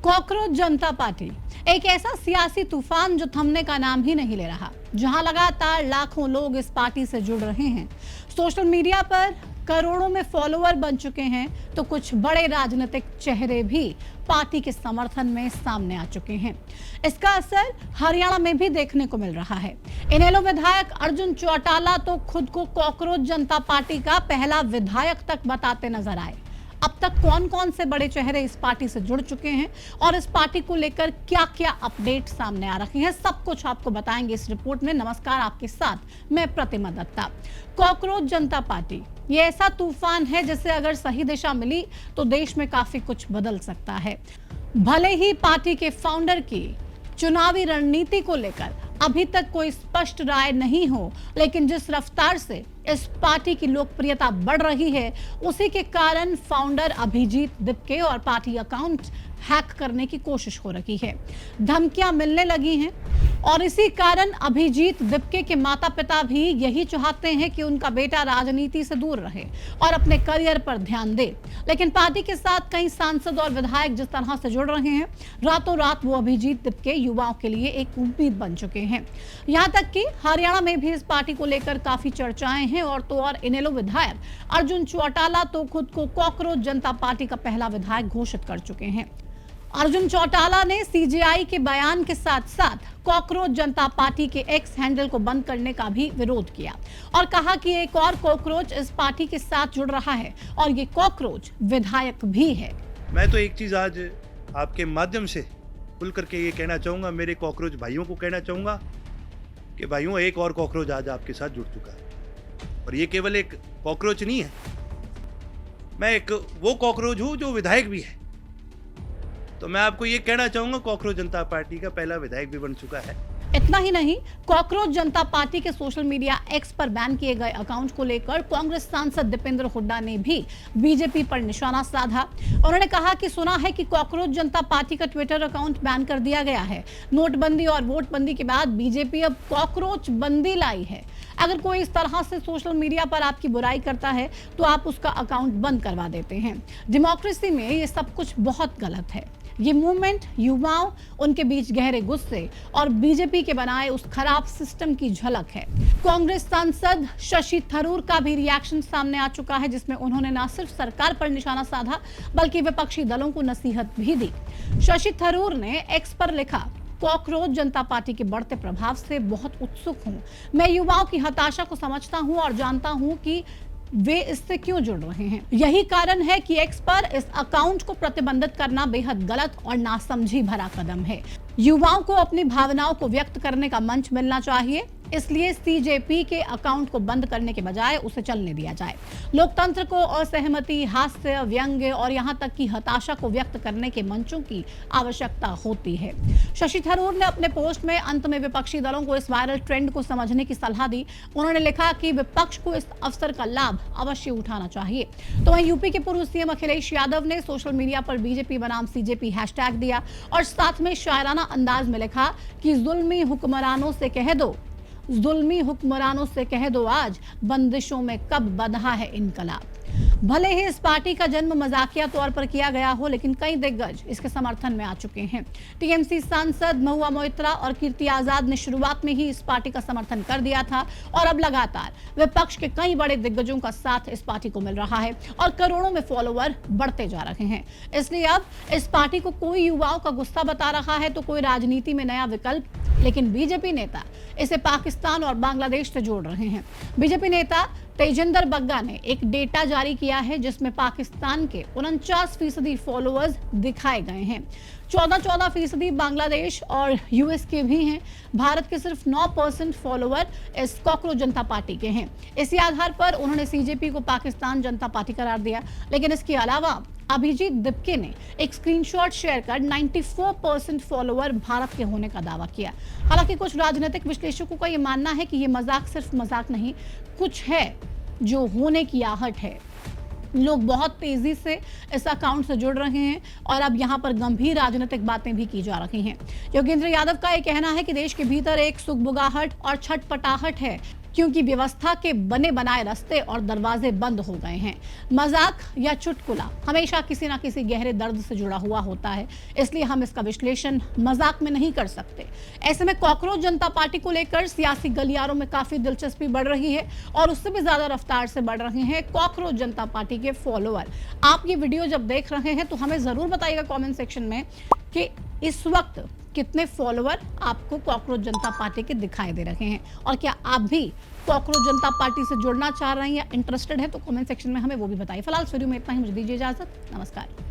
Cockroach जनता party एक ऐसा सियासी तूफान जो थमने का नाम ही नहीं ले रहा, जहां लगातार लाखों लोग इस पार्टी से जुड़ रहे हैं। सोशल मीडिया पर करोड़ों में फॉलोअर बन चुके हैं, तो कुछ बड़े राजनीतिक चेहरे भी पार्टी के समर्थन में सामने आ चुके हैं। इसका असर हरियाणा में भी देखने को मिल रहा है। इनेलो विधायक अर्जुन चौटाला तो खुद को कॉकरोच जनता पार्टी का पहला विधायक तक बताते नजर आए। अब तक कौन कौन से बड़े चेहरे इस पार्टी से जुड़ चुके हैं और इस पार्टी को लेकर क्या क्या अपडेट सामने आ रहे हैं, सब कुछ आपको बताएंगे इस रिपोर्ट में। नमस्कार, आपके साथ मैं प्रतिमा दत्ता। कॉकरोच जनता पार्टी ये ऐसा तूफान है जिसे अगर सही दिशा मिली तो देश में काफी कुछ बदल सकता है। भले ही पार्टी के फाउंडर की चुनावी रणनीति को लेकर अभी तक कोई स्पष्ट राय नहीं हो, लेकिन जिस रफ्तार से इस पार्टी की लोकप्रियता बढ़ रही है, उसी के कारण फाउंडर अभिजीत दिपके और पार्टी अकाउंट हैक करने की कोशिश हो रही है। धमकियां मिलने लगी हैं और इसी कारण अभिजीत दिपके के माता पिता भी यही चाहते हैं कि उनका बेटा राजनीति से दूर रहे और अपने करियर पर ध्यान दे। लेकिन पार्टी के साथ कई सांसद और विधायक जिस तरह से जुड़ रहे हैं, रातों रात वो अभिजीत दिपके युवाओं के लिए एक उम्मीद बन चुके हैं। यहाँ तक कि हरियाणा में भी इस पार्टी को लेकर काफी चर्चाएं हैं और तो और इनेलो विधायक अर्जुन चौटाला तो खुद को कॉकरोच जनता पार्टी का पहला विधायक घोषित कर चुके हैं। अर्जुन चौटाला ने सीजेआई के बयान के साथ साथ कॉकरोच जनता पार्टी के एक्स हैंडल को बंद करने का भी विरोध किया और कहा कि एक और कॉकरोच इस पार्टी के साथ जुड़ रहा है और ये कॉकरोच विधायक भी है। मैं तो एक चीज आज आपके माध्यम से खुल करके ये कहना चाहूंगा, मेरे कॉकरोच भाइयों को कहना चाहूंगा कि भाइयों, एक और कॉकरोच आज आपके साथ जुड़ चुका है और ये केवल एक कॉकरोच नहीं है, मैं एक वो कॉकरोच हूं जो विधायक भी है। तो मैं आपको ये कहना चाहूंगा, कॉकरोच जनता पार्टी का पहला विधायक भी बन चुका है। इतना ही नहीं, कॉकरोच जनता पार्टी के सोशल मीडिया एक्स पर बैन किए गए अकाउंट को लेकर कांग्रेस सांसद दीपेंद्र हुड्डा ने भी बीजेपी पर निशाना साधा। उन्होंने कहा कि सुना है कि कॉकरोच जनता पार्टी का ट्विटर अकाउंट बैन कर दिया गया है। नोटबंदी और वोटबंदी के बाद बीजेपी अब कॉकरोच बंदी लाई है। अगर कोई इस तरह से सोशल मीडिया पर आपकी बुराई करता है तो आप उसका अकाउंट बंद करवा देते हैं। डेमोक्रेसी में ये सब कुछ बहुत गलत है। ये मूवमेंट युवाओं, उनके बीच गहरे गुस्से और बीजेपी के बनाए उस खराब सिस्टम की झलक है। कांग्रेस सांसद शशि थरूर का भी रिएक्शन सामने आ चुका है, जिसमें उन्होंने न सिर्फ सरकार पर निशाना साधा बल्कि विपक्षी दलों को नसीहत भी दी। शशि थरूर ने एक्स पर लिखा, कॉकरोच जनता पार्टी के बढ़ते प्रभाव से बहुत उत्सुक हूं। मैं युवाओं की हताशा को समझता हूं और जानता हूं कि वे इससे क्यों जुड़ रहे हैं। यही कारण है कि एक्स पर इस अकाउंट को प्रतिबंधित करना बेहद गलत और नासमझी भरा कदम है। युवाओं को अपनी भावनाओं को व्यक्त करने का मंच मिलना चाहिए, इसलिए सीजेपी के अकाउंट को बंद करने के बजाय उसे चलने दिया जाए। लोकतंत्र को असहमति, हास्य, व्यंग्य और यहां तक कि हताशा को व्यक्त करने के मंचों की आवश्यकता होती है। शशि थरूर ने अपने पोस्ट में अंत में विपक्षी दलों को इस वायरल ट्रेंड को समझने की सलाह दी। उन्होंने लिखा कि विपक्ष को इस अवसर का लाभ अवश्य उठाना चाहिए। तो वहीं यूपी के पूर्व सीएम अखिलेश यादव ने सोशल मीडिया पर बीजेपी बनाम सीजेपी हैशटैग दिया और साथ में शायराना अंदाज में लिखा कि जुल्मी हुक्मरानों से कह दो, जुल्मी हुक्मरानों से कह दो आज बंदिशों में कब बंधा है इनकलाब। भले ही इस पार्टी का जन्म मजाकिया तौर पर किया गया हो, लेकिन कई दिग्गज इसके समर्थन में आ चुके हैं। टीएमसी सांसद महुआ मोइत्रा और कीर्ति आजाद ने शुरुआत में ही इस पार्टी का समर्थन कर दिया था और अब लगातार विपक्ष के कई बड़े दिग्गजों का साथ इस पार्टी को मिल रहा है और करोड़ों में फॉलोअर बढ़ते जा रहे हैं। इसलिए अब इस पार्टी को कोई युवाओं का गुस्सा बता रहा है तो कोई राजनीति में नया विकल्प, लेकिन बीजेपी नेता इसे पाकिस्तान और बांग्लादेश से जोड़ रहे हैं। बीजेपी नेता तेजिंदर बग्गा ने एक डेटा जारी किया है जिसमें पाकिस्तान के 49% फॉलोअर्स दिखाए गए हैं। 14% बांग्लादेश और यूएस के भी हैं। भारत के सिर्फ 9% फॉलोअर इस कॉकरोच जनता पार्टी के हैं। इसी आधार पर उन्होंने सीजेपी को पाकिस्तान जनता पार्टी करार दिया। लेकिन इसके अलावा अभिजीत दिपके ने एक स्क्रीनशॉट शेयर कर 94% फॉलोअर भारत के होने का दावा किया। हालांकि कुछ राजनीतिक विश्लेषकों का यह मानना है कि यह मजाक सिर्फ मजाक नहीं, कुछ है जो होने की आहट है। लोग बहुत तेजी से इस अकाउंट से जुड़ रहे हैं और अब यहां पर गंभीर राजनीतिक बातें भी की जा रही हैं। योगेंद्र यादव का यह कहना है कि देश के भीतर एक सुगबुगाहट और छटपटाहट है, क्योंकि व्यवस्था के बने बनाए रास्ते और दरवाजे बंद हो गए हैं। मजाक या चुटकुला हमेशा किसी ना किसी गहरे दर्द से जुड़ा हुआ होता है, इसलिए हम इसका विश्लेषण मजाक में नहीं कर सकते। ऐसे में कॉकरोच जनता पार्टी को लेकर सियासी गलियारों में काफी दिलचस्पी बढ़ रही है और उससे भी ज्यादा रफ्तार से बढ़ रहे हैं कॉकरोच जनता पार्टी के फॉलोअर। आप ये वीडियो जब देख रहे हैं तो हमें जरूर बताइएगा कमेंट सेक्शन में कि इस वक्त कितने फॉलोअर आपको कॉकरोच जनता पार्टी के दिखाई दे रहे हैं और क्या आप भी कॉकरोच जनता पार्टी से जुड़ना चाह रहे हैं या इंटरेस्टेड है, तो कमेंट सेक्शन में हमें वो भी बताइए। फिलहाल इस वीडियो में इतना ही, मुझे दीजिए इजाजत। नमस्कार।